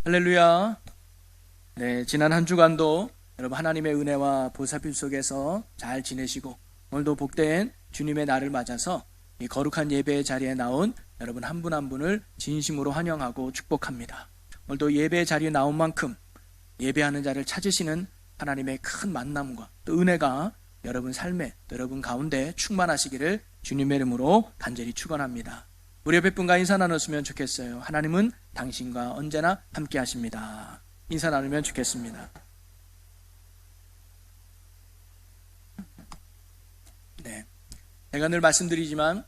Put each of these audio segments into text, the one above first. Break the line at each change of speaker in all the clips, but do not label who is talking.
할렐루야. 네, 지난 한 주간도 여러분 하나님의 은혜와 보살핌 속에서 잘 지내시고 오늘도 복된 주님의 날을 맞아서 이 거룩한 예배의 자리에 나온 여러분 한 분 한 분을 진심으로 환영하고 축복합니다. 오늘도 예배의 자리에 나온 만큼 예배하는 자를 찾으시는 하나님의 큰 만남과 또 은혜가 여러분 삶에 또 여러분 가운데 충만하시기를 주님의 이름으로 간절히 축원합니다. 우리 옆에 분과 인사 나눴으면 좋겠어요. 하나님은 당신과 언제나 함께 하십니다. 인사 나누면 좋겠습니다. 네, 제가 늘 말씀드리지만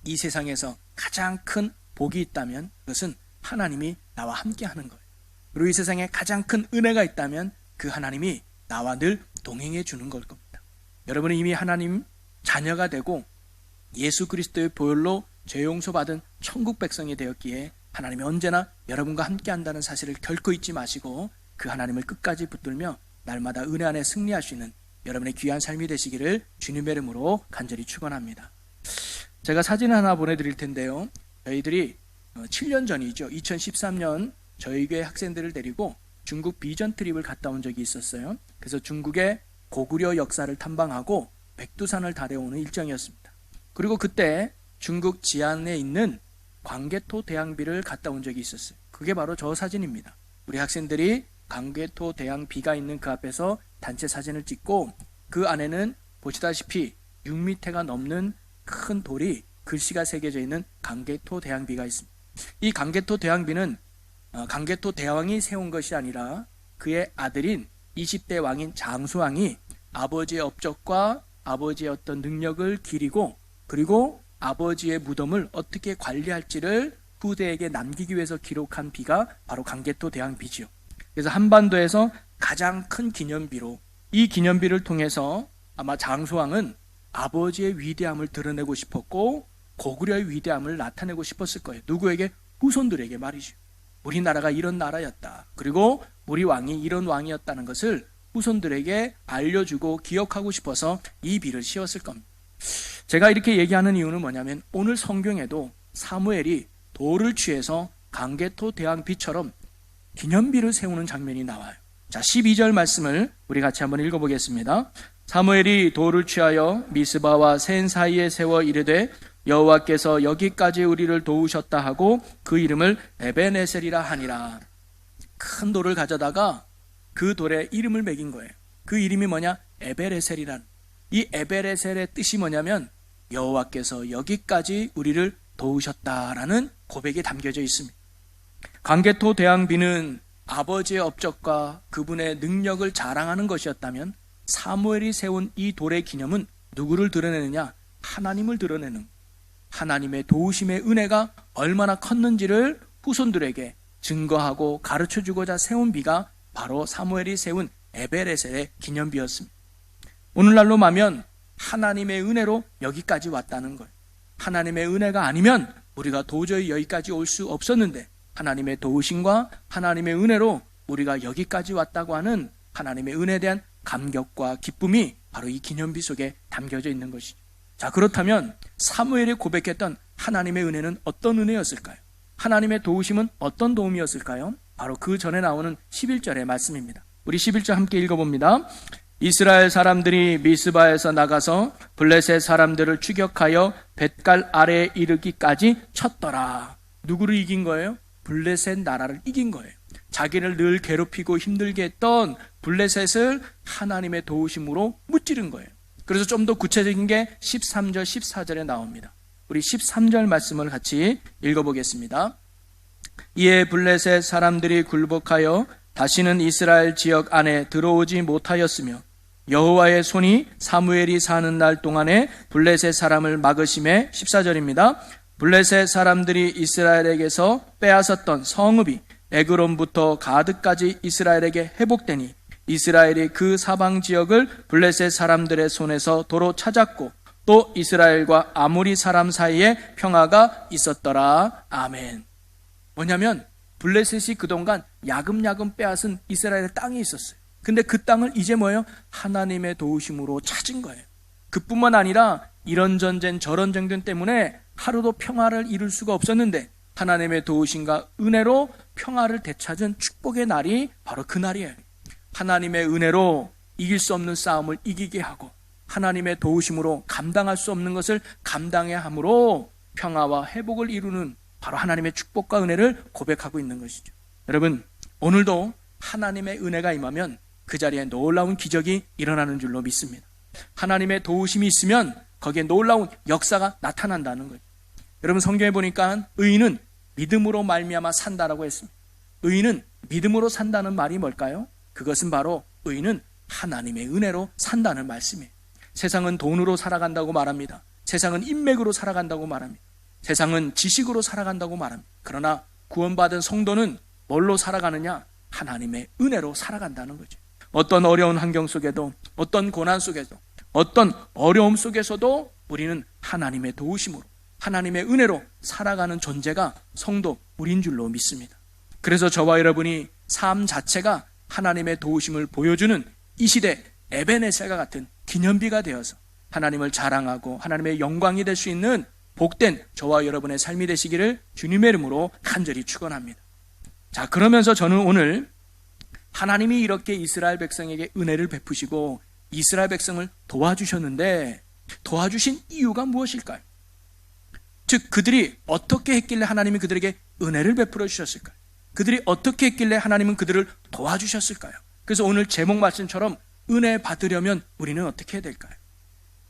이 세상에서 가장 큰 복이 있다면 그것은 하나님이 나와 함께 하는 거예요. 그리고 이 세상에 가장 큰 은혜가 있다면 그 하나님이 나와 늘 동행해 주는 걸 겁니다. 여러분은 이미 하나님 자녀가 되고 예수 그리스도의 보혈로 죄 용서받은 천국 백성이 되었기에 하나님이 언제나 여러분과 함께 한다는 사실을 결코 잊지 마시고 그 하나님을 끝까지 붙들며 날마다 은혜 안에 승리할 수 있는 여러분의 귀한 삶이 되시기를 주님의 이름으로 간절히 축원합니다. 제가 사진 하나 보내드릴 텐데요. 저희들이 7년 전이죠. 2013년 저희 교회 학생들을 데리고 중국 비전 트립을 갔다 온 적이 있었어요. 그래서 중국의 고구려 역사를 탐방하고 백두산을 달려오는 일정이었습니다. 그리고 그때 중국 지안에 있는 광개토 대왕비를 갔다 온 적이 있었어요. 그게 바로 저 사진입니다. 우리 학생들이 광개토 대왕비가 있는 그 앞에서 단체 사진을 찍고 그 안에는 보시다시피 6m가 넘는 큰 돌이 글씨가 새겨져 있는 광개토 대왕비가 있습니다. 이 광개토 대왕비는 광개토 대왕이 세운 것이 아니라 그의 아들인 20대 왕인 장수왕이 아버지의 업적과 아버지의 어떤 능력을 기리고 그리고 아버지의 무덤을 어떻게 관리할지를 후대에게 남기기 위해서 기록한 비가 바로 광개토 대왕비지요. 그래서 한반도에서 가장 큰 기념비로 이 기념비를 통해서 아마 장수왕은 아버지의 위대함을 드러내고 싶었고 고구려의 위대함을 나타내고 싶었을 거예요. 누구에게? 후손들에게 말이죠. 우리나라가 이런 나라였다. 그리고 우리 왕이 이런 왕이었다는 것을 후손들에게 알려주고 기억하고 싶어서 이 비를 씌웠을 겁니다. 제가 이렇게 얘기하는 이유는 뭐냐면 오늘 성경에도 사무엘이 돌을 취해서 광개토 대왕비처럼 기념비를 세우는 장면이 나와요. 자, 12절 말씀을 우리 같이 한번 읽어보겠습니다. 사무엘이 돌을 취하여 미스바와 센 사이에 세워 이르되 여호와께서 여기까지 우리를 도우셨다 하고 그 이름을 에벤에셀이라 하니라. 큰 돌을 가져다가 그 돌에 이름을 매긴 거예요. 그 이름이 뭐냐? 에벤에셀이라는. 이 에벤에셀의 뜻이 뭐냐면 여호와께서 여기까지 우리를 도우셨다라는 고백이 담겨져 있습니다. 광개토 대왕비는 아버지의 업적과 그분의 능력을 자랑하는 것이었다면 사무엘이 세운 이 돌의 기념은 누구를 드러내느냐? 하나님을 드러내는, 하나님의 도우심의 은혜가 얼마나 컸는지를 후손들에게 증거하고 가르쳐주고자 세운 비가 바로 사무엘이 세운 에벤에셀의 기념비였습니다. 오늘날로 말하면 하나님의 은혜로 여기까지 왔다는 거예요. 하나님의 은혜가 아니면 우리가 도저히 여기까지 올 수 없었는데 하나님의 도우심과 하나님의 은혜로 우리가 여기까지 왔다고 하는 하나님의 은혜에 대한 감격과 기쁨이 바로 이 기념비 속에 담겨져 있는 것이죠. 자, 그렇다면 사무엘이 고백했던 하나님의 은혜는 어떤 은혜였을까요? 하나님의 도우심은 어떤 도움이었을까요? 바로 그 전에 나오는 11절의 말씀입니다. 우리 11절 함께 읽어봅니다. 이스라엘 사람들이 미스바에서 나가서 블레셋 사람들을 추격하여 벳갈 아래에 이르기까지 쳤더라. 누구를 이긴 거예요? 블레셋 나라를 이긴 거예요. 자기를 늘 괴롭히고 힘들게 했던 블레셋을 하나님의 도우심으로 무찌른 거예요. 그래서 좀 더 구체적인 게 13절, 14절에 나옵니다. 우리 13절 말씀을 같이 읽어보겠습니다. 이에 블레셋 사람들이 굴복하여 다시는 이스라엘 지역 안에 들어오지 못하였으며 여호와의 손이 사무엘이 사는 날 동안에 블레셋 사람을 막으심에 14절입니다. 블레셋 사람들이 이스라엘에게서 빼앗았던 성읍이 에그론부터 가드까지 이스라엘에게 회복되니 이스라엘이 그 사방 지역을 블레셋 사람들의 손에서 도로 찾았고 또 이스라엘과 아모리 사람 사이에 평화가 있었더라. 아멘. 뭐냐면 블레셋이 그동안 야금야금 빼앗은 이스라엘의 땅이 있었어요. 근데 그 땅을 이제 뭐예요? 하나님의 도우심으로 찾은 거예요. 그뿐만 아니라 이런 전쟁 저런 전쟁 때문에 하루도 평화를 이룰 수가 없었는데 하나님의 도우심과 은혜로 평화를 되찾은 축복의 날이 바로 그 날이에요. 하나님의 은혜로 이길 수 없는 싸움을 이기게 하고 하나님의 도우심으로 감당할 수 없는 것을 감당해야 함으로 평화와 회복을 이루는 바로 하나님의 축복과 은혜를 고백하고 있는 것이죠. 여러분, 오늘도 하나님의 은혜가 임하면 그 자리에 놀라운 기적이 일어나는 줄로 믿습니다. 하나님의 도우심이 있으면 거기에 놀라운 역사가 나타난다는 거예요. 여러분, 성경에 보니까 의인은 믿음으로 말미암아 산다라고 했습니다. 의인은 믿음으로 산다는 말이 뭘까요? 그것은 바로 의인은 하나님의 은혜로 산다는 말씀이에요. 세상은 돈으로 살아간다고 말합니다. 세상은 인맥으로 살아간다고 말합니다. 세상은 지식으로 살아간다고 말합니다. 그러나 구원받은 성도는 뭘로 살아가느냐? 하나님의 은혜로 살아간다는 거죠. 어떤 어려운 환경 속에도, 어떤 고난 속에도, 어떤 어려움 속에서도 우리는 하나님의 도우심으로, 하나님의 은혜로 살아가는 존재가 성도 우리인 줄로 믿습니다. 그래서 저와 여러분이 삶 자체가 하나님의 도우심을 보여주는 이 시대 에베네셀과 같은 기념비가 되어서 하나님을 자랑하고 하나님의 영광이 될 수 있는 복된 저와 여러분의 삶이 되시기를 주님의 이름으로 간절히 축원합니다. 자, 그러면서 저는 오늘 하나님이 이렇게 이스라엘 백성에게 은혜를 베푸시고 이스라엘 백성을 도와주셨는데 도와주신 이유가 무엇일까요? 즉, 그들이 어떻게 했길래 하나님이 그들에게 은혜를 베풀어 주셨을까요? 그들이 어떻게 했길래 하나님은 그들을 도와주셨을까요? 그래서 오늘 제목 말씀처럼 은혜 받으려면 우리는 어떻게 해야 될까요?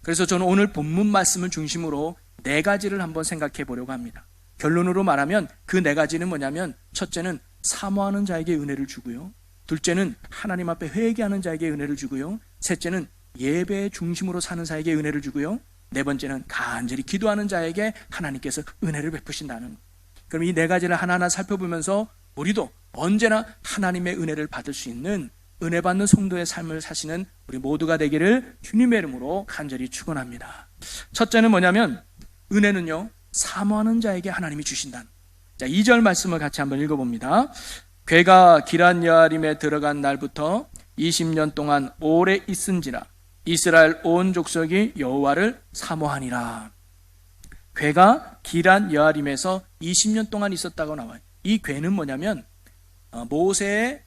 그래서 저는 오늘 본문 말씀을 중심으로 4가지를 한번 생각해 보려고 합니다. 결론으로 말하면 그 4가지는 뭐냐면, 첫째는 사모하는 자에게 은혜를 주고요, 둘째는 하나님 앞에 회개하는 자에게 은혜를 주고요, 셋째는 예배의 중심으로 사는 자에게 은혜를 주고요, 네 번째는 간절히 기도하는 자에게 하나님께서 은혜를 베푸신다는 것. 그럼 이 4가지를 하나하나 살펴보면서 우리도 언제나 하나님의 은혜를 받을 수 있는 은혜 받는 성도의 삶을 사시는 우리 모두가 되기를 주님의 이름으로 간절히 축원합니다. 첫째는 뭐냐면, 은혜는요, 사모하는 자에게 하나님이 주신다는. 자, 2절 말씀을 같이 한번 읽어봅니다. 괴가 기란 여아림에 들어간 날부터 20년 동안 오래 있은지라 이스라엘 온 족속이 여호와를 사모하니라. 괴가 기란 여아림에서 20년 동안 있었다고 나와요. 이 괴는 뭐냐면 모세의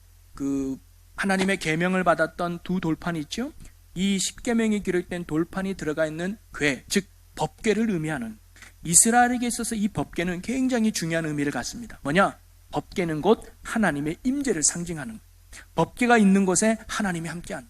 하나님의 계명을 받았던 2 돌판이 있죠. 이 10계명이 기록된 돌판이 들어가 있는 괴, 즉 법궤를 의미하는, 이스라엘에게 있어서 이 법궤는 굉장히 중요한 의미를 갖습니다. 뭐냐? 법궤는 곧 하나님의 임재를 상징하는, 법궤가 있는 곳에 하나님이 함께하는,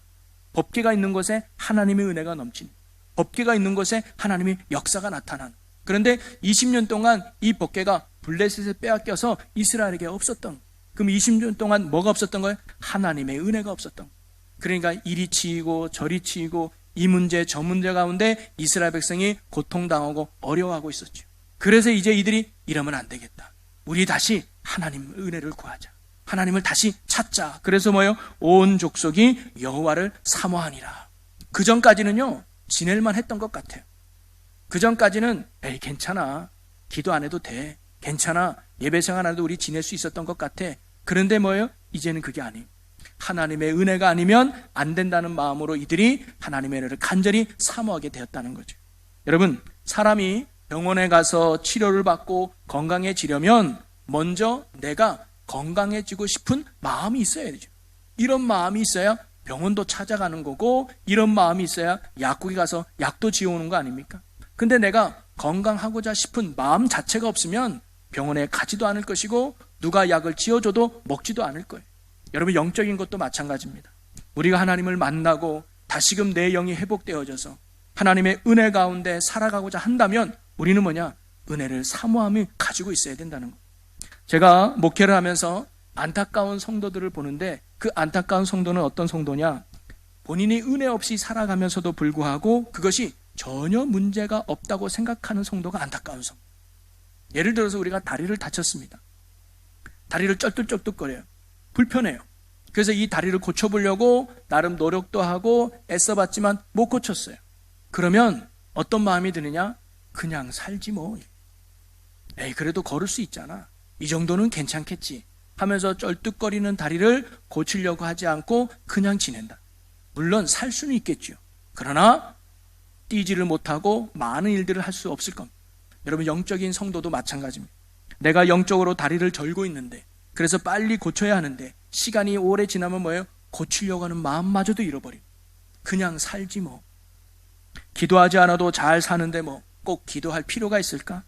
법궤가 있는 곳에 하나님의 은혜가 넘치는, 법궤가 있는 곳에 하나님의 역사가 나타나는. 그런데 20년 동안 이 법궤가 블레셋에 빼앗겨서 이스라엘에게 없었던, 그럼 20년 동안 뭐가 없었던 거예요? 하나님의 은혜가 없었던 거예요. 그러니까 이리 치이고 저리 치이고 이 문제 저 문제 가운데 이스라엘 백성이 고통당하고 어려워하고 있었죠. 그래서 이제 이들이 이러면 안 되겠다, 우리 다시 하나님의 은혜를 구하자, 하나님을 다시 찾자. 그래서 뭐예요? 온 족속이 여호와를 사모하니라. 그 전까지는요, 지낼만 했던 것 같아요. 그 전까지는 에이 괜찮아, 기도 안 해도 돼, 괜찮아, 예배생활 안 해도 우리 지낼 수 있었던 것 같아. 그런데 뭐예요? 이제는 그게 아니에요. 하나님의 은혜가 아니면 안 된다는 마음으로 이들이 하나님의 은혜를 간절히 사모하게 되었다는 거죠. 여러분, 사람이 병원에 가서 치료를 받고 건강해지려면 먼저 내가 건강해지고 싶은 마음이 있어야 되죠. 이런 마음이 있어야 병원도 찾아가는 거고, 이런 마음이 있어야 약국에 가서 약도 지어오는 거 아닙니까? 근데 내가 건강하고자 싶은 마음 자체가 없으면 병원에 가지도 않을 것이고 누가 약을 지어줘도 먹지도 않을 거예요. 여러분, 영적인 것도 마찬가지입니다. 우리가 하나님을 만나고 다시금 내 영이 회복되어져서 하나님의 은혜 가운데 살아가고자 한다면 우리는 뭐냐? 은혜를 사모함을 가지고 있어야 된다는 거예요. 제가 목회를 하면서 안타까운 성도들을 보는데, 그 안타까운 성도는 어떤 성도냐? 본인이 은혜 없이 살아가면서도 불구하고 그것이 전혀 문제가 없다고 생각하는 성도가 안타까운 성도. 예를 들어서 우리가 다리를 다쳤습니다. 다리를 쩔뚝쩔뚝거려요. 불편해요. 그래서 이 다리를 고쳐보려고 나름 노력도 하고 애써봤지만 못 고쳤어요. 그러면 어떤 마음이 드느냐? 그냥 살지 뭐. 에이, 그래도 걸을 수 있잖아, 이 정도는 괜찮겠지 하면서 쩔뚝거리는 다리를 고치려고 하지 않고 그냥 지낸다. 물론 살 수는 있겠죠. 그러나 뛰지를 못하고 많은 일들을 할 수 없을 겁니다. 여러분, 영적인 성도도 마찬가지입니다. 내가 영적으로 다리를 절고 있는데, 그래서 빨리 고쳐야 하는데 시간이 오래 지나면 뭐예요? 고치려고 하는 마음마저도 잃어버리고 그냥 살지 뭐. 기도하지 않아도 잘 사는데 뭐 꼭 기도할 필요가 있을까?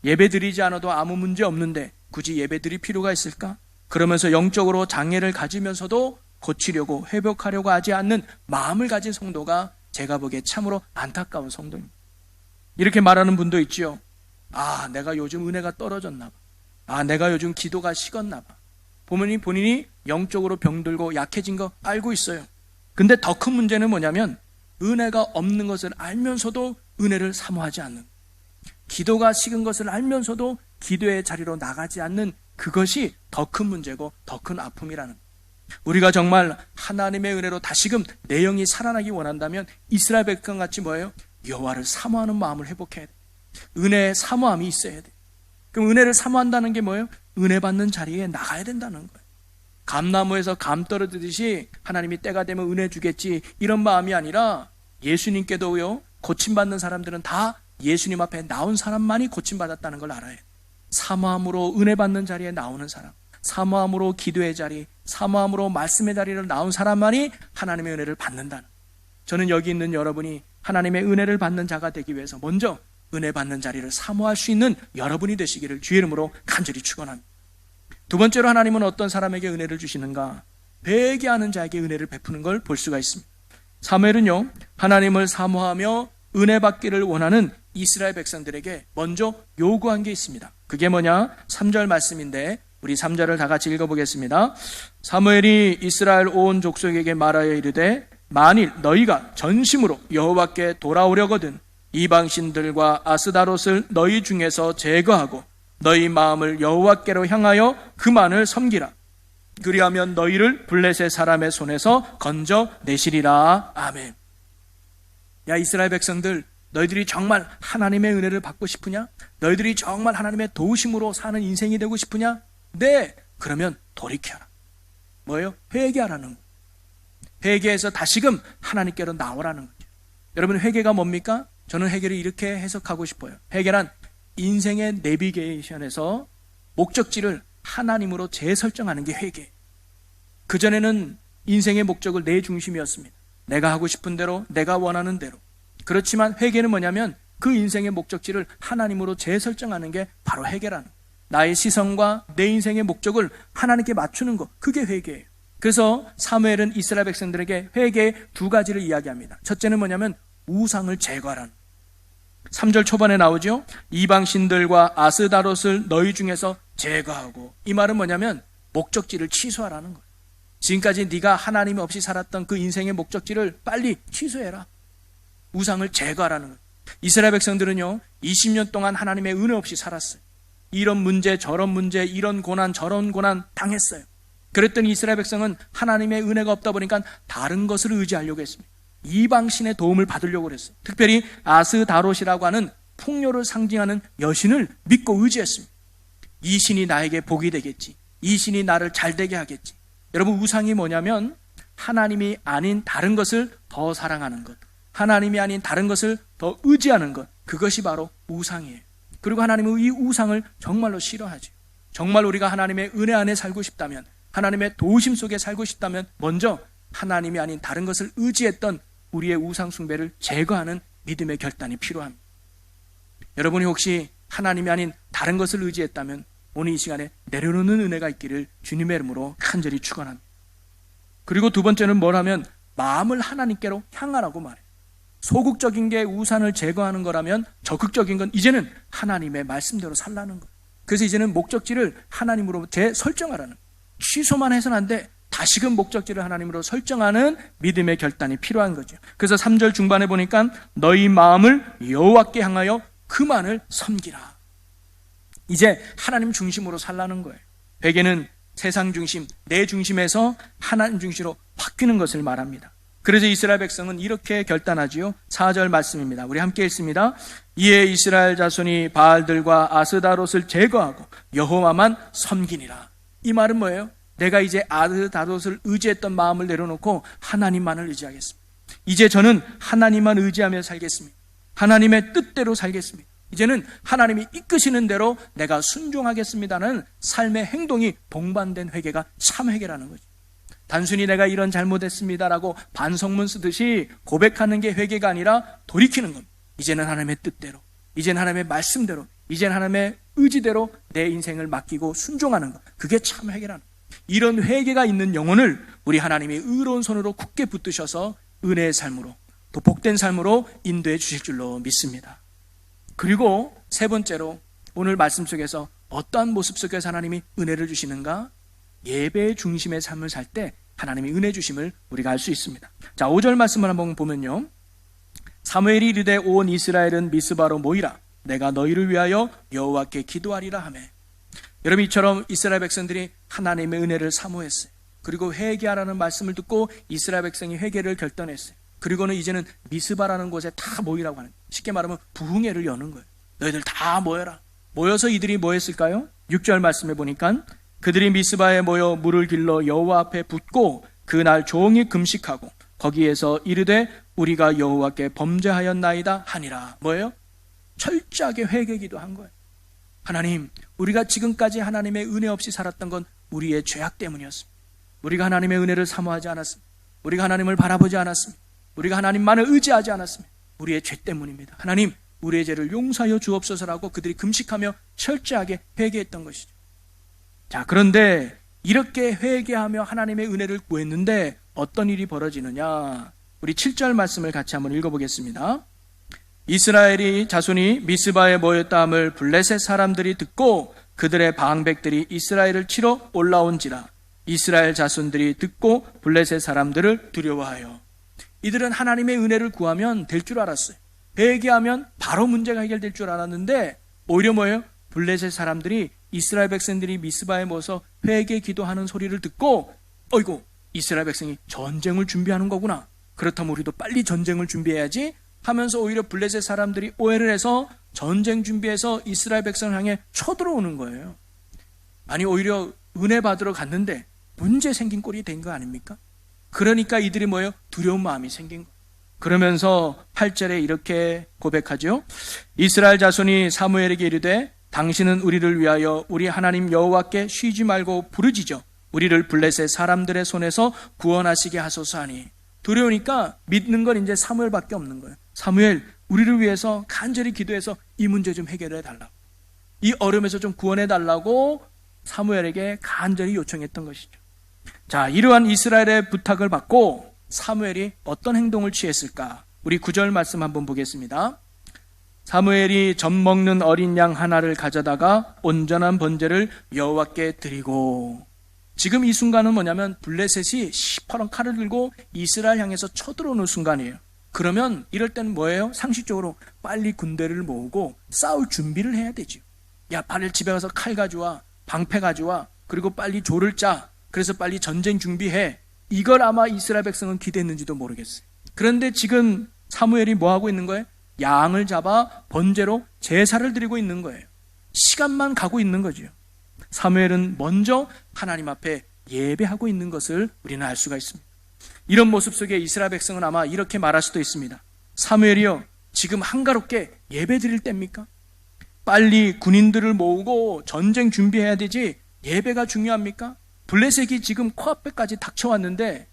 예배 드리지 않아도 아무 문제 없는데 굳이 예배 드릴 필요가 있을까? 그러면서 영적으로 장애를 가지면서도 고치려고 회복하려고 하지 않는 마음을 가진 성도가 제가 보기에 참으로 안타까운 성도입니다. 이렇게 말하는 분도 있지요. 아, 내가 요즘 은혜가 떨어졌나 봐. 아, 내가 요즘 기도가 식었나 봐. 본인이 영적으로 병들고 약해진 거 알고 있어요. 근데 더 큰 문제는 뭐냐면 은혜가 없는 것을 알면서도 은혜를 사모하지 않는, 기도가 식은 것을 알면서도 기도의 자리로 나가지 않는, 그것이 더 큰 문제고 더 큰 아픔이라는 거예요. 우리가 정말 하나님의 은혜로 다시금 내 영이 살아나기 원한다면 이스라엘 백성같이 뭐예요? 여호와를 사모하는 마음을 회복해야 돼. 은혜의 사모함이 있어야 돼. 그럼 은혜를 사모한다는 게 뭐예요? 은혜 받는 자리에 나가야 된다는 거예요. 감나무에서 감 떨어지듯이 하나님이 때가 되면 은혜 주겠지, 이런 마음이 아니라 예수님께도요, 고침받는 사람들은 다 예수님 앞에 나온 사람만이 고침받았다는 걸 알아야 돼. 사모함으로 은혜 받는 자리에 나오는 사람, 사모함으로 기도의 자리, 사모함으로 말씀의 자리를 나온 사람만이 하나님의 은혜를 받는다는. 저는 여기 있는 여러분이 하나님의 은혜를 받는 자가 되기 위해서 먼저 은혜 받는 자리를 사모할 수 있는 여러분이 되시기를 주의 이름으로 간절히 축원합니다. 두 번째로 하나님은 어떤 사람에게 은혜를 주시는가? 회개하는 자에게 은혜를 베푸는 걸 볼 수가 있습니다. 사무엘은요, 하나님을 사모하며 은혜 받기를 원하는 이스라엘 백성들에게 먼저 요구한 게 있습니다. 그게 뭐냐? 3절 말씀인데 우리 3절을 다 같이 읽어보겠습니다. 사무엘이 이스라엘 온 족속에게 말하여 이르되 만일 너희가 전심으로 여호와께 돌아오려거든 이방신들과 아스다롯을 너희 중에서 제거하고 너희 마음을 여호와께로 향하여 그만을 섬기라. 그리하면 너희를 블레셋 사람의 손에서 건져내시리라. 아멘. 야, 이스라엘 백성들, 너희들이 정말 하나님의 은혜를 받고 싶으냐? 너희들이 정말 하나님의 도우심으로 사는 인생이 되고 싶으냐? 네, 그러면 돌이켜라. 뭐예요? 회개하라는 거예요. 회개해서 다시금 하나님께로 나오라는 거죠. 여러분, 회개가 뭡니까? 저는 회개를 이렇게 해석하고 싶어요. 회개란 인생의 내비게이션에서 목적지를 하나님으로 재설정하는 게 회개예요. 그전에는 인생의 목적을 내 중심이었습니다. 내가 하고 싶은 대로, 내가 원하는 대로. 그렇지만 회개는 뭐냐면 그 인생의 목적지를 하나님으로 재설정하는 게 바로 회개라는 거예요. 나의 시선과 내 인생의 목적을 하나님께 맞추는 거, 그게 회개예요. 그래서 사무엘은 이스라엘 백성들에게 회개의 두 가지를 이야기합니다. 첫째는 뭐냐면 우상을 제거하라는 거예요. 3절 초반에 나오죠. 이방신들과 아스다롯을 너희 중에서 제거하고, 이 말은 뭐냐면 목적지를 취소하라는 거예요. 지금까지 네가 하나님 없이 살았던 그 인생의 목적지를 빨리 취소해라. 우상을 제거하라는 거예요. 이스라엘 백성들은요 20년 동안 하나님의 은혜 없이 살았어요. 이런 문제 저런 문제, 이런 고난 저런 고난 당했어요. 그랬더니 이스라엘 백성은 하나님의 은혜가 없다 보니까 다른 것을 의지하려고 했습니다. 이방신의 도움을 받으려고 그랬어요. 특별히 아스다롯이라고 하는 풍요를 상징하는 여신을 믿고 의지했습니다. 이 신이 나에게 복이 되겠지, 이 신이 나를 잘되게 하겠지. 여러분, 우상이 뭐냐면 하나님이 아닌 다른 것을 더 사랑하는 것, 하나님이 아닌 다른 것을 더 의지하는 것, 그것이 바로 우상이에요. 그리고 하나님은 이 우상을 정말로 싫어하죠. 정말 우리가 하나님의 은혜 안에 살고 싶다면, 하나님의 도우심 속에 살고 싶다면 먼저 하나님이 아닌 다른 것을 의지했던 우리의 우상 숭배를 제거하는 믿음의 결단이 필요합니다. 여러분이 혹시 하나님이 아닌 다른 것을 의지했다면 오늘 이 시간에 내려놓는 은혜가 있기를 주님의 이름으로 간절히 축원합니다. 그리고 두 번째는 뭐라면 마음을 하나님께로 향하라고 말해요. 소극적인 게 우상을 제거하는 거라면 적극적인 건 이제는 하나님의 말씀대로 살라는 거예요. 그래서 이제는 목적지를 하나님으로 재설정하라는 거예요. 취소만 해서는 안 돼. 다시금 목적지를 하나님으로 설정하는 믿음의 결단이 필요한 거죠. 그래서 3절 중반에 보니까 너희 마음을 여호와께 향하여 그만을 섬기라. 이제 하나님 중심으로 살라는 거예요. 회개는 세상 중심, 내 중심에서 하나님 중심으로 바뀌는 것을 말합니다. 그래서 이스라엘 백성은 이렇게 결단하지요. 4절 말씀입니다. 우리 함께 읽습니다. 이에 이스라엘 자손이 바알들과 아스다롯을 제거하고 여호와만 섬기니라. 이 말은 뭐예요? 내가 이제 아스다롯을 의지했던 마음을 내려놓고 하나님만을 의지하겠습니다. 이제 저는 하나님만 의지하며 살겠습니다. 하나님의 뜻대로 살겠습니다. 이제는 하나님이 이끄시는 대로 내가 순종하겠습니다는 삶의 행동이 동반된 회개가 참 회개라는 거죠. 단순히 내가 이런 잘못했습니다라고 반성문 쓰듯이 고백하는 게 회개가 아니라 돌이키는 겁니다. 이제는 하나님의 뜻대로, 이제는 하나님의 말씀대로, 이제는 하나님의 의지대로 내 인생을 맡기고 순종하는 것, 그게 참 회개라는 거예요. 이런 회개가 있는 영혼을 우리 하나님이 의로운 손으로 굳게 붙드셔서 은혜의 삶으로, 또 복된 삶으로 인도해 주실 줄로 믿습니다. 그리고 세 번째로 오늘 말씀 속에서 어떠한 모습 속에서 하나님이 은혜를 주시는가? 예배의 중심의 삶을 살 때 하나님이 은혜 주심을 우리가 알 수 있습니다. 자, 5절 말씀을 한번 보면요. 사무엘이 이르되 온 이스라엘은 미스바로 모이라. 내가 너희를 위하여 여호와께 기도하리라 하며. 여러분, 이처럼 이스라엘 백성들이 하나님의 은혜를 사모했어요. 그리고 회개하라는 말씀을 듣고 이스라엘 백성이 회개를 결단했어요. 그리고는 이제는 미스바라는 곳에 다 모이라고 하는 거예요. 쉽게 말하면 부흥회를 여는 거예요. 너희들 다 모여라. 모여서 이들이 뭐 했을까요? 6절 말씀에 보니까 그들이 미스바에 모여 물을 길러 여호와 앞에 붓고 그날 종일 금식하고 거기에서 이르되 우리가 여호와께 범죄하였나이다 하니라. 뭐예요? 철저하게 회개기도 한 거예요. 하나님, 우리가 지금까지 하나님의 은혜 없이 살았던 건 우리의 죄악 때문이었습니다. 우리가 하나님의 은혜를 사모하지 않았습니다. 우리가 하나님을 바라보지 않았습니다. 우리가 하나님만을 의지하지 않았습니다. 우리의 죄 때문입니다. 하나님, 우리의 죄를 용서하여 주옵소서라고 그들이 금식하며 철저하게 회개했던 것이죠. 자, 그런데 이렇게 회개하며 하나님의 은혜를 구했는데 어떤 일이 벌어지느냐? 우리 7절 말씀을 같이 한번 읽어보겠습니다. 이스라엘이 자손이 미스바에 모였다 함을 블레셋 사람들이 듣고 그들의 방백들이 이스라엘을 치러 올라온지라. 이스라엘 자손들이 듣고 블레셋 사람들을 두려워하여. 이들은 하나님의 은혜를 구하면 될 줄 알았어요. 회개하면 바로 문제가 해결될 줄 알았는데 오히려 뭐예요? 블레셋 사람들이 이스라엘 백성들이 미스바에 모여서 회개 기도하는 소리를 듣고 어이구, 이스라엘 백성이 전쟁을 준비하는 거구나. 그렇다면 우리도 빨리 전쟁을 준비해야지 하면서 오히려 블레셋 사람들이 오해를 해서 전쟁 준비해서 이스라엘 백성을 향해 쳐들어오는 거예요. 아니, 오히려 은혜 받으러 갔는데 문제 생긴 꼴이 된 거 아닙니까? 그러니까 이들이 뭐예요? 두려운 마음이 생긴 거예요. 그러면서 8절에 이렇게 고백하죠. 이스라엘 자손이 사무엘에게 이르되 당신은 우리를 위하여 우리 하나님 여호와께 쉬지 말고 부르짖어 우리를 블레셋 사람들의 손에서 구원하시게 하소서 하니. 두려우니까 믿는 건 이제 사무엘밖에 없는 거예요. 사무엘, 우리를 위해서 간절히 기도해서 이 문제 좀 해결해 달라고, 이 어려움에서 좀 구원해 달라고 사무엘에게 간절히 요청했던 것이죠. 자, 이러한 이스라엘의 부탁을 받고 사무엘이 어떤 행동을 취했을까? 우리 9절 말씀 한번 보겠습니다. 사무엘이 젖 먹는 어린 양 하나를 가져다가 온전한 번제를 여호와께 드리고. 지금 이 순간은 뭐냐면 블레셋이 시퍼런 칼을 들고 이스라엘 향해서 쳐들어오는 순간이에요. 그러면 이럴 때는 뭐예요? 상식적으로 빨리 군대를 모으고 싸울 준비를 해야 되죠. 야, 빨리 집에 가서 칼 가져와, 방패 가져와, 그리고 빨리 조를 짜. 그래서 빨리 전쟁 준비해. 이걸 아마 이스라엘 백성은 기대했는지도 모르겠어요. 그런데 지금 사무엘이 뭐 하고 있는 거예요? 양을 잡아 번제로 제사를 드리고 있는 거예요. 시간만 가고 있는 거죠. 사무엘은 먼저 하나님 앞에 예배하고 있는 것을 우리는 알 수가 있습니다. 이런 모습 속에 이스라엘 백성은 아마 이렇게 말할 수도 있습니다. 사무엘이요, 지금 한가롭게 예배 드릴 때입니까? 빨리 군인들을 모으고 전쟁 준비해야 되지 예배가 중요합니까? 블레셋이 지금 코앞에까지 닥쳐왔는데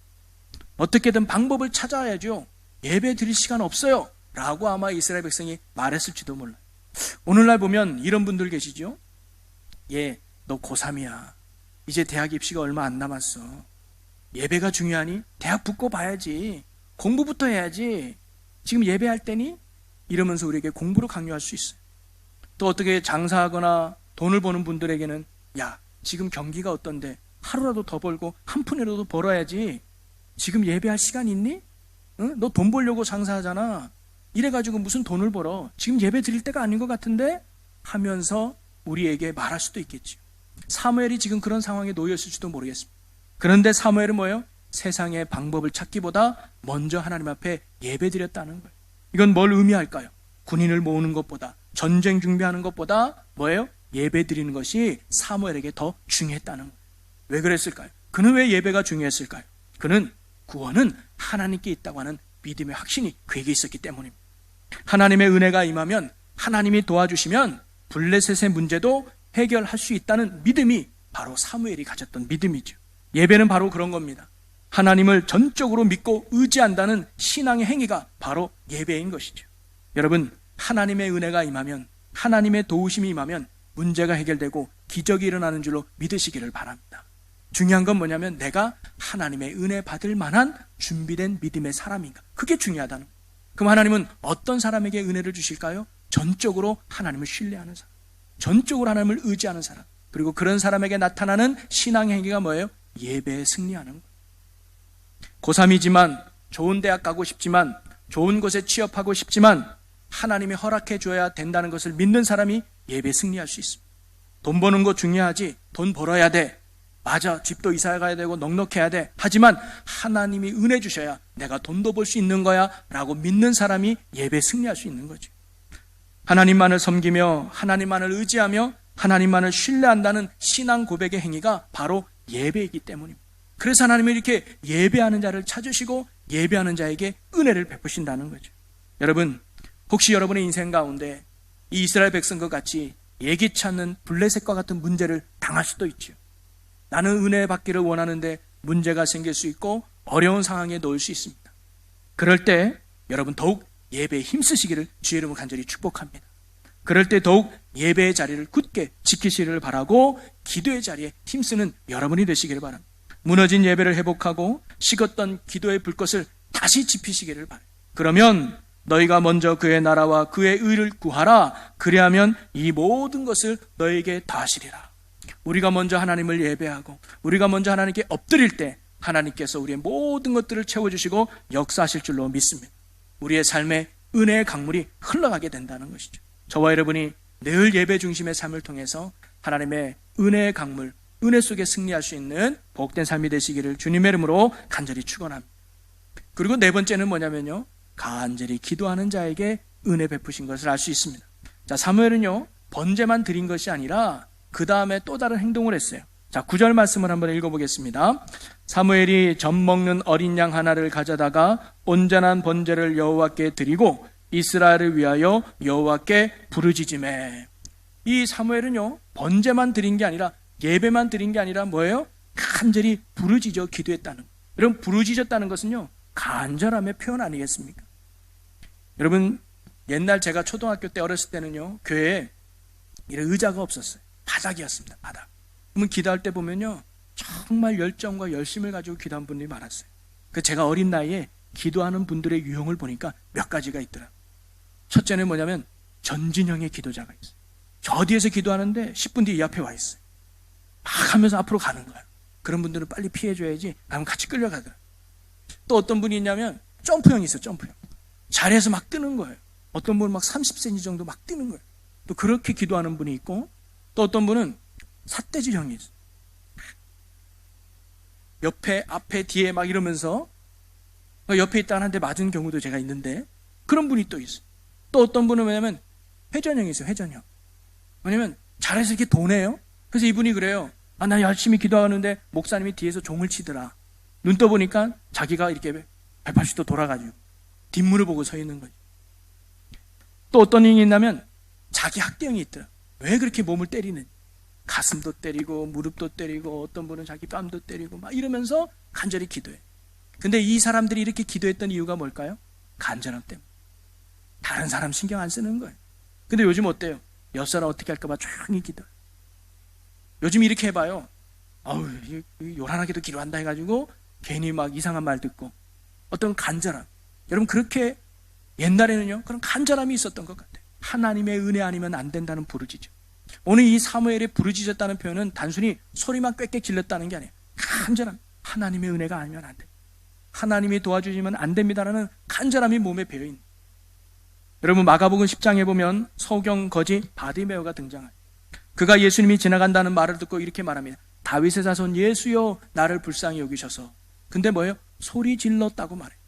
어떻게든 방법을 찾아야죠. 예배 드릴 시간 없어요 라고 아마 이스라엘 백성이 말했을지도 몰라요. 오늘날 보면 이런 분들 계시죠. 예, 너 고3이야. 이제 대학 입시가 얼마 안 남았어. 예배가 중요하니? 대학 붙고 봐야지. 공부부터 해야지. 지금 예배할 때니? 이러면서 우리에게 공부를 강요할 수 있어요. 또 어떻게 장사하거나 돈을 버는 분들에게는 야, 지금 경기가 어떤데 하루라도 더 벌고 한 푼이라도 벌어야지. 지금 예배할 시간 있니? 응? 너 돈 벌려고 장사하잖아. 이래가지고 무슨 돈을 벌어. 지금 예배 드릴 때가 아닌 것 같은데? 하면서 우리에게 말할 수도 있겠죠. 사무엘이 지금 그런 상황에 놓였을지도 모르겠습니다. 그런데 사무엘은 뭐예요? 세상의 방법을 찾기보다 먼저 하나님 앞에 예배 드렸다는 거예요. 이건 뭘 의미할까요? 군인을 모으는 것보다, 전쟁 준비하는 것보다 뭐예요? 예배 드리는 것이 사무엘에게 더 중요했다는 거예요. 왜 그랬을까요? 그는 왜 예배가 중요했을까요? 그는 구원은 하나님께 있다고 하는 믿음의 확신이 그에게 있었기 때문입니다. 하나님의 은혜가 임하면 하나님이 도와주시면 블레셋의 문제도 해결할 수 있다는 믿음이 바로 사무엘이 가졌던 믿음이죠. 예배는 바로 그런 겁니다. 하나님을 전적으로 믿고 의지한다는 신앙의 행위가 바로 예배인 것이죠. 여러분, 하나님의 은혜가 임하면, 하나님의 도우심이 임하면 문제가 해결되고 기적이 일어나는 줄로 믿으시기를 바랍니다. 중요한 건 뭐냐면 내가 하나님의 은혜 받을 만한 준비된 믿음의 사람인가, 그게 중요하다는 거예요. 그럼 하나님은 어떤 사람에게 은혜를 주실까요? 전적으로 하나님을 신뢰하는 사람, 전적으로 하나님을 의지하는 사람, 그리고 그런 사람에게 나타나는 신앙의 행위가 뭐예요? 예배에 승리하는 거예요. 고3이지만 좋은 대학 가고 싶지만 좋은 곳에 취업하고 싶지만 하나님이 허락해 줘야 된다는 것을 믿는 사람이 예배에 승리할 수 있습니다. 돈 버는 거 중요하지, 돈 벌어야 돼, 맞아, 집도 이사 가야 되고 넉넉해야 돼, 하지만 하나님이 은혜 주셔야 내가 돈도 벌 수 있는 거야 라고 믿는 사람이 예배에 승리할 수 있는 거죠. 하나님만을 섬기며 하나님만을 의지하며 하나님만을 신뢰한다는 신앙 고백의 행위가 바로 예배이기 때문입니다. 그래서 하나님이 이렇게 예배하는 자를 찾으시고 예배하는 자에게 은혜를 베푸신다는 거죠. 여러분, 혹시 여러분의 인생 가운데 이 이스라엘 백성과 같이 예기치 않는 블레셋과 같은 문제를 당할 수도 있죠. 나는 은혜 받기를 원하는데 문제가 생길 수 있고 어려운 상황에 놓일 수 있습니다. 그럴 때 여러분 더욱 예배에 힘쓰시기를 주의 이름으로 간절히 축복합니다. 그럴 때 더욱 예배의 자리를 굳게 지키시기를 바라고 기도의 자리에 힘쓰는 여러분이 되시기를 바랍니다. 무너진 예배를 회복하고 식었던 기도의 불꽃을 다시 지피시기를 바랍니다. 그러면 너희가 먼저 그의 나라와 그의 의를 구하라. 그리하면 이 모든 것을 너희에게 더하시리라. 우리가 먼저 하나님을 예배하고 우리가 먼저 하나님께 엎드릴 때 하나님께서 우리의 모든 것들을 채워주시고 역사하실 줄로 믿습니다. 우리의 삶에 은혜의 강물이 흘러가게 된다는 것이죠. 저와 여러분이 늘 예배 중심의 삶을 통해서 하나님의 은혜의 강물, 은혜 속에 승리할 수 있는 복된 삶이 되시기를 주님의 이름으로 간절히 축원합니다. 그리고 네 번째는 뭐냐면요, 간절히 기도하는 자에게 은혜 베푸신 것을 알 수 있습니다. 자, 사무엘은요 번제만 드린 것이 아니라 그 다음에 또 다른 행동을 했어요. 자, 9절 말씀을 한번 읽어보겠습니다. 사무엘이 젖 먹는 어린 양 하나를 가져다가 온전한 번제를 여호와께 드리고 이스라엘을 위하여 여호와께 부르짖으매. 이 사무엘은요 번제만 드린 게 아니라, 예배만 드린 게 아니라 뭐예요? 간절히 부르짖어 기도했다는 거예요. 여러분, 부르짖었다는 것은요 간절함의 표현 아니겠습니까? 여러분, 옛날 제가 초등학교 때 어렸을 때는요 교회에 이런 의자가 없었어요. 바닥이었습니다. 바닥. 그러면 기도할 때 보면요 정말 열정과 열심을 가지고 기도한 분들이 많았어요. 그 제가 어린 나이에 기도하는 분들의 유형을 보니까 몇 가지가 있더라고요. 첫째는 뭐냐면 전진형의 기도자가 있어요. 저 뒤에서 기도하는데 10분 뒤에 이 앞에 와 있어요. 막 하면서 앞으로 가는 거예요. 그런 분들은 빨리 피해줘야지, 그러면 같이 끌려가더라고요. 또 어떤 분이 있냐면 점프형이 있어요. 점프형. 자리에서 막 뜨는 거예요. 어떤 분은 막 30cm 정도 막 뛰는 거예요. 또 그렇게 기도하는 분이 있고, 또 어떤 분은 삿대질형이 있어요. 옆에, 앞에, 뒤에 막 이러면서 옆에 있다가 한 대 맞은 경우도 제가 있는데, 그런 분이 또 있어요. 또 어떤 분은 뭐냐면 회전형이 있어요. 회전형. 왜냐면 잘해서 이렇게 도네요. 그래서 이분이 그래요. 아, 나 열심히 기도하는데 목사님이 뒤에서 종을 치더라. 눈 떠보니까 자기가 이렇게 180도 돌아가지고 뒷문을 보고 서 있는 거죠. 또 어떤 형이 있냐면 자기 학대형이 있더라. 왜 그렇게 몸을 때리는지. 가슴도 때리고 무릎도 때리고 어떤 분은 자기 뺨도 때리고 막 이러면서 간절히 기도해. 근데 이 사람들이 이렇게 기도했던 이유가 뭘까요? 간절함 때문에. 다른 사람 신경 안 쓰는 거예요. 근데 요즘 어때요? 옆사람 어떻게 할까 봐 조용히 기도해. 요즘 이렇게 해봐요. 아우, 요란하게도 기도한다 해가지고 괜히 막 이상한 말 듣고. 어떤 간절함. 여러분, 그렇게 옛날에는요 그런 간절함이 있었던 것 같아요. 하나님의 은혜 아니면 안 된다는 부르짖음. 오늘 이 사무엘의 부르짖었다는 표현은 단순히 소리만 꽥꽥 질렀다는 게 아니에요. 간절함. 하나님의 은혜가 아니면 안 돼. 하나님이 도와주시면 안 됩니다라는 간절함이 몸에 배어있는. 여러분, 마가복음 10장에 보면 소경 거지 바디메오가 등장해요. 그가 예수님이 지나간다는 말을 듣고 이렇게 말합니다. 다윗의 자손 예수여 나를 불쌍히 여기셔서. 근데 뭐예요? 소리 질렀다고 말해요.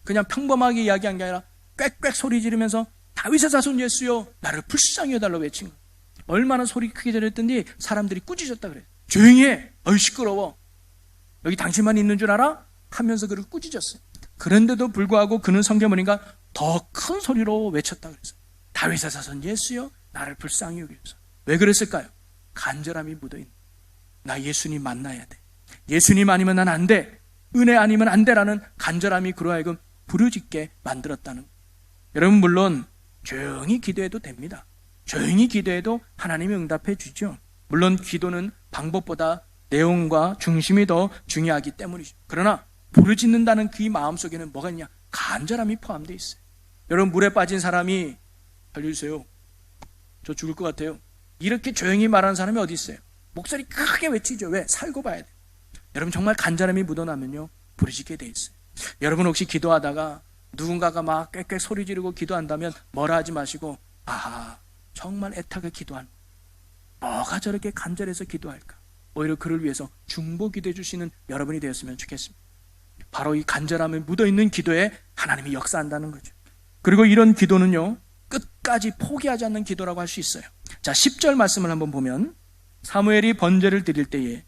그냥 평범하게 이야기한 게 아니라 꽥꽥 소리 지르면서 다윗의 자손 예수여 나를 불쌍히 여달라고 외친 거예요. 얼마나 소리 크게 지르랬더니 사람들이 꾸짖었다 그래요. 조용히 해. 어이 시끄러워. 여기 당신만 있는 줄 알아? 하면서 그를 꾸짖었어요. 그런데도 불구하고 그는 성경 보니까 더 큰 소리로 외쳤다 그랬어요. 다윗의 자손 예수여 나를 불쌍히 여기소서. 왜 그랬을까요? 간절함이 묻어있는, 나 예수님 만나야 돼, 예수님 아니면 난 안 돼, 은혜 아니면 안 돼라는 간절함이 그로 하여금 부르짖게 만들었다는 거예요. 여러분, 물론 조용히 기도해도 됩니다. 조용히 기도해도 하나님이 응답해 주죠. 물론 기도는 방법보다 내용과 중심이 더 중요하기 때문이죠. 그러나 부르짖는다는 그 마음속에는 뭐가 있냐? 간절함이 포함되어 있어요. 여러분, 물에 빠진 사람이 살려주세요, 저 죽을 것 같아요, 이렇게 조용히 말하는 사람이 어디 있어요? 목소리 크게 외치죠. 왜? 살고 봐야 돼요. 여러분, 정말 간절함이 묻어나면요 부르짖게 돼 있어요. 여러분, 혹시 기도하다가 누군가가 막 꽥꽥 소리 지르고 기도한다면 뭐라 하지 마시고, 아하, 정말 애타게 기도한, 뭐가 저렇게 간절해서 기도할까? 오히려 그를 위해서 중보 기도해 주시는 여러분이 되었으면 좋겠습니다. 바로 이 간절함에 묻어있는 기도에 하나님이 역사한다는 거죠. 그리고 이런 기도는요 끝까지 포기하지 않는 기도라고 할 수 있어요. 자, 10절 말씀을 한번 보면, 사무엘이 번제를 드릴 때에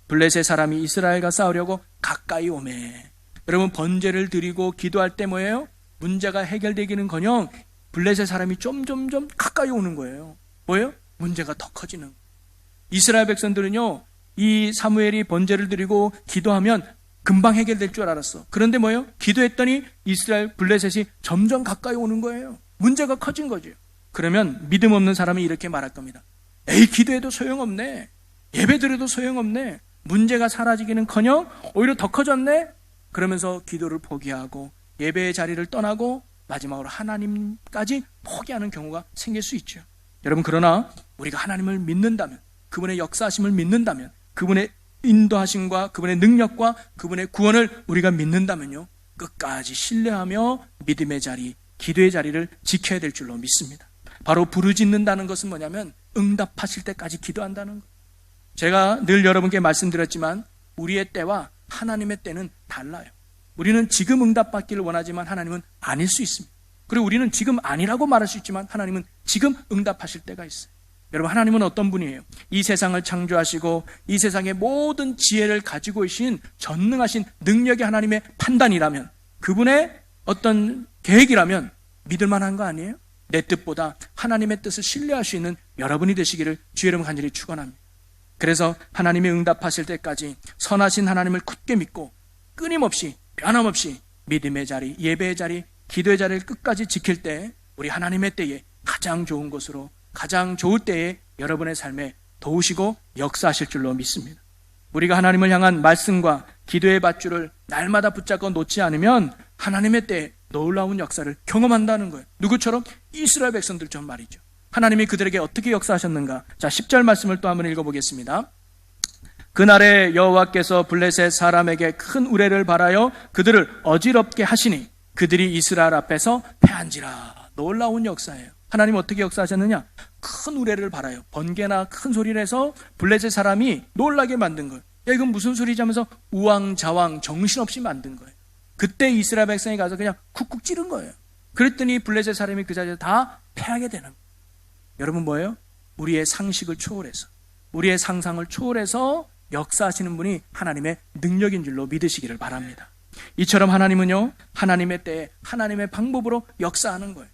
블레셋 사람이 이스라엘과 싸우려고 가까이 오매. 여러분, 번제를 드리고 기도할 때 뭐예요? 문제가 해결되기는커녕 블레셋 사람이 점점점 가까이 오는 거예요. 뭐예요? 문제가 더 커지는 거예요. 이스라엘 백성들은요 이 사무엘이 번제를 드리고 기도하면 금방 해결될 줄 알았어. 그런데 뭐예요? 기도했더니 이스라엘 블레셋이 점점 가까이 오는 거예요. 문제가 커진 거죠. 그러면 믿음 없는 사람이 이렇게 말할 겁니다. 에이, 기도해도 소용없네, 예배드려도 소용없네, 문제가 사라지기는커녕 오히려 더 커졌네. 그러면서 기도를 포기하고 예배의 자리를 떠나고 마지막으로 하나님까지 포기하는 경우가 생길 수 있죠. 여러분, 그러나 우리가 하나님을 믿는다면, 그분의 역사하심을 믿는다면, 그분의 인도하심과 그분의 능력과 그분의 구원을 우리가 믿는다면요 끝까지 신뢰하며 믿음의 자리, 기도의 자리를 지켜야 될 줄로 믿습니다. 바로 부르짖는다는 것은 뭐냐면 응답하실 때까지 기도한다는 것. 제가 늘 여러분께 말씀드렸지만 우리의 때와 하나님의 때는 달라요. 우리는 지금 응답받기를 원하지만 하나님은 아닐 수 있습니다. 그리고 우리는 지금 아니라고 말할 수 있지만 하나님은 지금 응답하실 때가 있어요. 여러분, 하나님은 어떤 분이에요? 이 세상을 창조하시고 이 세상의 모든 지혜를 가지고 계신 전능하신 능력의 하나님의 판단이라면, 그분의 어떤 계획이라면 믿을 만한 거 아니에요? 내 뜻보다 하나님의 뜻을 신뢰할 수 있는 여러분이 되시기를 주의 이름 간절히 축원합니다. 그래서 하나님이 응답하실 때까지 선하신 하나님을 굳게 믿고 끊임없이 변함없이 믿음의 자리, 예배의 자리, 기도의 자리를 끝까지 지킬 때 우리 하나님의 때에 가장 좋은 것으로, 가장 좋을 때에 여러분의 삶에 도우시고 역사하실 줄로 믿습니다. 우리가 하나님을 향한 말씀과 기도의 밧줄을 날마다 붙잡고 놓지 않으면 하나님의 때에 놀라운 역사를 경험한다는 거예요. 누구처럼? 이스라엘 백성들처럼 말이죠. 하나님이 그들에게 어떻게 역사하셨는가? 자, 10절 말씀을 또 한번 읽어보겠습니다. 그날에 여호와께서 블레셋 사람에게 큰 우레를 발하여 그들을 어지럽게 하시니 그들이 이스라엘 앞에서 패한지라. 놀라운 역사예요. 하나님 어떻게 역사하셨느냐? 큰 우레를 발하여, 번개나 큰 소리를 해서 블레셋 사람이 놀라게 만든 거예요. 야, 이건 무슨 소리지 하면서 우왕좌왕 정신없이 만든 거예요. 그때 이스라엘 백성이 가서 그냥 쿡쿡 찌른 거예요. 그랬더니 블레셋 사람이 그 자리에서 다 패하게 되는 거예요. 여러분, 뭐예요? 우리의 상식을 초월해서, 우리의 상상을 초월해서 역사하시는 분이 하나님의 능력인 줄로 믿으시기를 바랍니다. 이처럼 하나님은요 하나님의 때에 하나님의 방법으로 역사하는 거예요.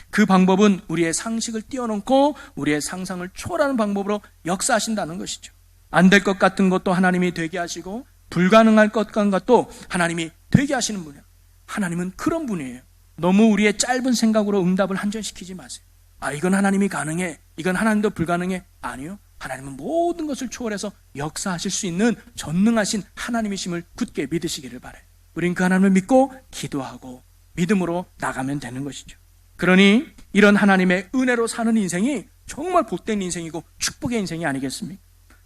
그 방법은 우리의 상식을 뛰어넘고 우리의 상상을 초월하는 방법으로 역사하신다는 것이죠. 안 될 것 같은 것도 하나님이 되게 하시고 불가능할 것 같은 것도 하나님이 되게 하시는 분이에요. 하나님은 그런 분이에요. 너무 우리의 짧은 생각으로 응답을 한정시키지 마세요. 아, 이건 하나님이 가능해, 이건 하나님도 불가능해. 아니요, 하나님은 모든 것을 초월해서 역사하실 수 있는 전능하신 하나님이심을 굳게 믿으시기를 바라요. 우린 그 하나님을 믿고 기도하고 믿음으로 나가면 되는 것이죠. 그러니 이런 하나님의 은혜로 사는 인생이 정말 복된 인생이고 축복의 인생이 아니겠습니까?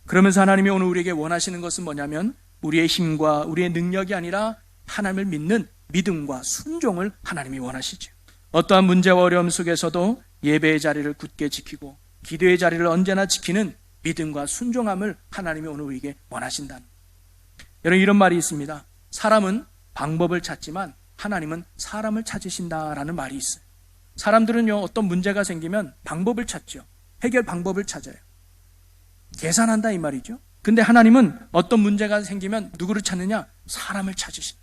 그러면서 하나님이 오늘 우리에게 원하시는 것은 뭐냐면 우리의 힘과 우리의 능력이 아니라 하나님을 믿는 믿음과 순종을 하나님이 원하시죠. 어떠한 문제와 어려움 속에서도 예배의 자리를 굳게 지키고 기도의 자리를 언제나 지키는 믿음과 순종함을 하나님이 오늘 우리에게 원하신다는 거예요. 여러분, 이런 말이 있습니다. 사람은 방법을 찾지만 하나님은 사람을 찾으신다라는 말이 있어요. 사람들은요 어떤 문제가 생기면 방법을 찾죠. 해결 방법을 찾아요. 계산한다 이 말이죠. 근데 하나님은 어떤 문제가 생기면 누구를 찾느냐? 사람을 찾으신다.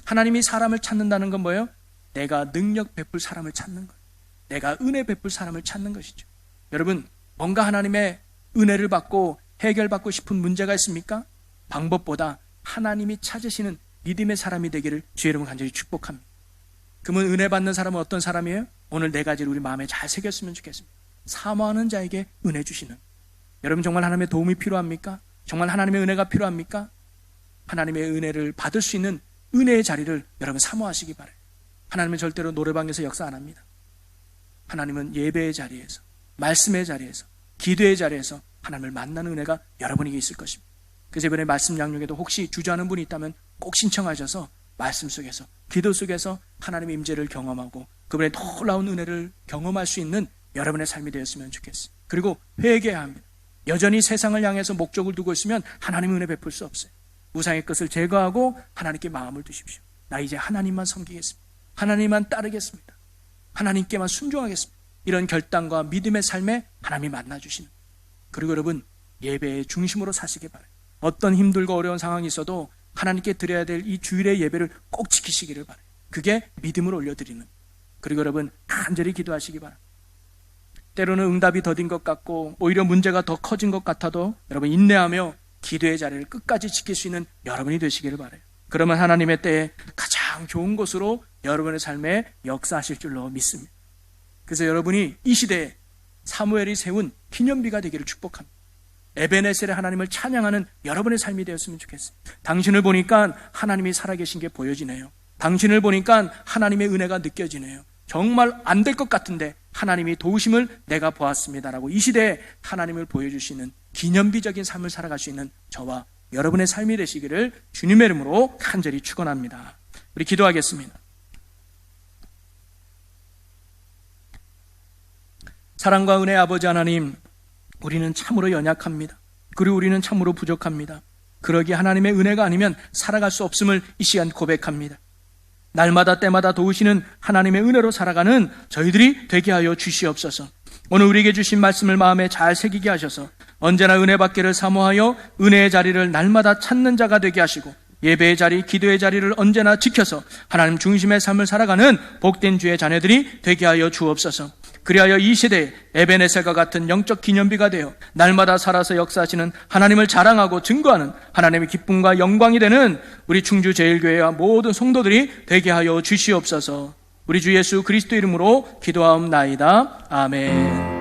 하나님이 사람을 찾는다는 건 뭐예요? 내가 능력 베풀 사람을 찾는 거예요. 내가 은혜 베풀 사람을 찾는 것이죠. 여러분, 뭔가 하나님의 은혜를 받고 해결받고 싶은 문제가 있습니까? 방법보다 하나님이 찾으시는 믿음의 사람이 되기를 주의 이름으로 간절히 축복합니다. 그러면 은혜 받는 사람은 어떤 사람이에요? 오늘 네 가지를 우리 마음에 잘 새겼으면 좋겠습니다. 사모하는 자에게 은혜 주시는. 여러분, 정말 하나님의 도움이 필요합니까? 정말 하나님의 은혜가 필요합니까? 하나님의 은혜를 받을 수 있는 은혜의 자리를 여러분 사모하시기 바라요. 하나님은 절대로 노래방에서 역사 안 합니다. 하나님은 예배의 자리에서, 말씀의 자리에서, 기도의 자리에서 하나님을 만나는 은혜가 여러분에게 있을 것입니다. 그래서 이번에 말씀 양육에도 혹시 주저하는 분이 있다면 꼭 신청하셔서 말씀 속에서, 기도 속에서 하나님의 임재를 경험하고 그분의 놀라운 은혜를 경험할 수 있는 여러분의 삶이 되었으면 좋겠어요. 그리고 회개해야 합니다. 여전히 세상을 향해서 목적을 두고 있으면 하나님의 은혜 베풀 수 없어요. 우상의 것을 제거하고 하나님께 마음을 두십시오. 나 이제 하나님만 섬기겠습니다. 하나님만 따르겠습니다. 하나님께만 순종하겠습니다. 이런 결단과 믿음의 삶에 하나님이 만나주시는. 그리고 여러분, 예배의 중심으로 사시기 바라요. 어떤 힘들고 어려운 상황이 있어도 하나님께 드려야 될 이 주일의 예배를 꼭 지키시기를 바라요. 그게 믿음을 올려드리는. 그리고 여러분, 간절히 기도하시기 바랍니다. 때로는 응답이 더딘 것 같고 오히려 문제가 더 커진 것 같아도 여러분 인내하며 기도의 자리를 끝까지 지킬 수 있는 여러분이 되시기를 바라요. 그러면 하나님의 때에 가장 좋은 곳으로 여러분의 삶에 역사하실 줄로 믿습니다. 그래서 여러분이 이 시대에 사무엘이 세운 기념비가 되기를 축복합니다. 에베네셀의 하나님을 찬양하는 여러분의 삶이 되었으면 좋겠어요. 당신을 보니까 하나님이 살아계신 게 보여지네요. 당신을 보니까 하나님의 은혜가 느껴지네요. 정말 안 될 것 같은데 하나님이 도우심을 내가 보았습니다라고 이 시대에 하나님을 보여주시는 기념비적인 삶을 살아갈 수 있는 저와 여러분의 삶이 되시기를 주님의 이름으로 간절히 축원합니다. 우리 기도하겠습니다. 사랑과 은혜 아버지 하나님, 우리는 참으로 연약합니다. 그리고 우리는 참으로 부족합니다. 그러기에 하나님의 은혜가 아니면 살아갈 수 없음을 이 시간 고백합니다. 날마다 때마다 도우시는 하나님의 은혜로 살아가는 저희들이 되게 하여 주시옵소서. 오늘 우리에게 주신 말씀을 마음에 잘 새기게 하셔서 언제나 은혜 받기를 사모하여 은혜의 자리를 날마다 찾는 자가 되게 하시고 예배의 자리, 기도의 자리를 언제나 지켜서 하나님 중심의 삶을 살아가는 복된 주의 자녀들이 되게 하여 주옵소서. 그리하여 이 시대에 에베네셀과 같은 영적 기념비가 되어 날마다 살아서 역사하시는 하나님을 자랑하고 증거하는 하나님의 기쁨과 영광이 되는 우리 충주제일교회와 모든 성도들이 되게 하여 주시옵소서. 우리 주 예수 그리스도 이름으로 기도하옵나이다. 아멘.